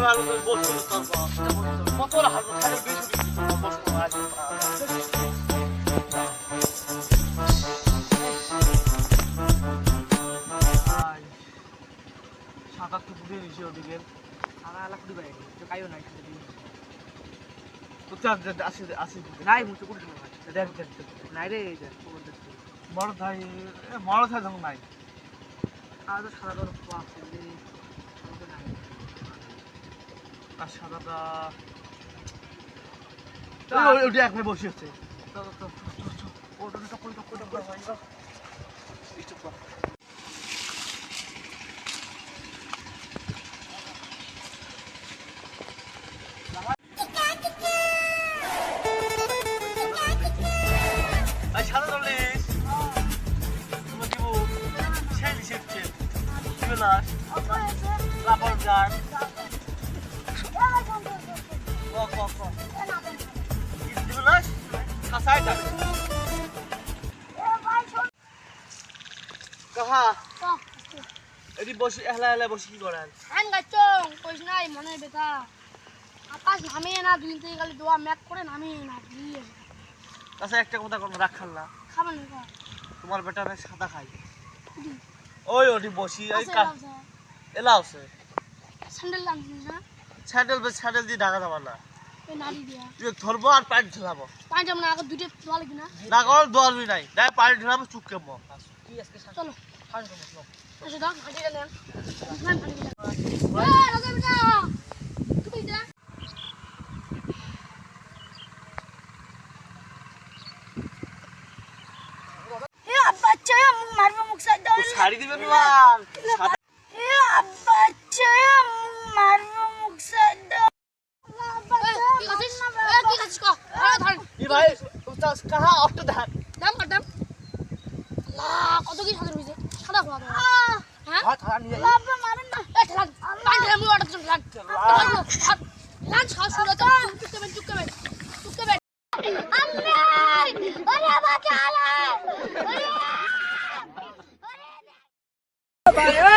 মানুষ বসে কত হাজার খালি বেশি সাঁতার তো ফুটে নিছে ওদিকে সারা এলাকা কুড়ি বাইরে তো কাইও নাই তো চার আসি আসি নাই মুছে কুড়ি দেখ দেখ নাই রে দেখ খবর দেখ বড় ভাই বড় ভাই যখন নাই আজ সারা দর আছে রে নাই আর সাদাটা ওটা একবার বসে আছে তো ওটা কোন ভাই বসে এহলা এহলা বসে কি করেন আন গাচং কইস নাই মনে বেটা আকাশ নামে না দুই থেকে খালি দোয়া ম্যাক করে নামে না দিয়ে আচ্ছা একটা কথা কোন রাখাল না খাবেন না তোমার বেটা না সাদা খাই ওই ওটি বসি এই এলা আছে স্যান্ডেল আনছিস না স্যান্ডেল দিয়ে ঢাকা যাবা না এই নাড়ি দিয়া তুই ধরবো আর পানি ঢালাবো পানি যাবো না আগে দুইটা দোয়া লাগবে না না কর দরবি নাই তাই পানি ঢালাবো চুপকে মো কি আজকে চলো খান সমস্যা আচ্ছা দাও হাঁটি দেন খান পানি দিলাম এই রাজা বেটা তুমি যা এ আব্বা চায় মুখ মারবো মুখ সাইড দাও শাড়ি দিবেন না এ আব্বা চায় মুখ মারবো মুখ সাইড দাও আব্বা কি খাচ্ছিস কো ধর ই ভাই উস্তাদ কাহা অটো ধান দাম কর দাম আল্লাহ কত কি সাদা হইছে সাদা খোয়া দাও হ্যাঁ হাত নিয়ে আব্বা মারেন না এ ঠেলান পানি ঢেলে মুই অর্ডার চল লাঞ্চ খাওয়া শুরু তো চুপকে আম্মে ওরে বাঁচালে ওরে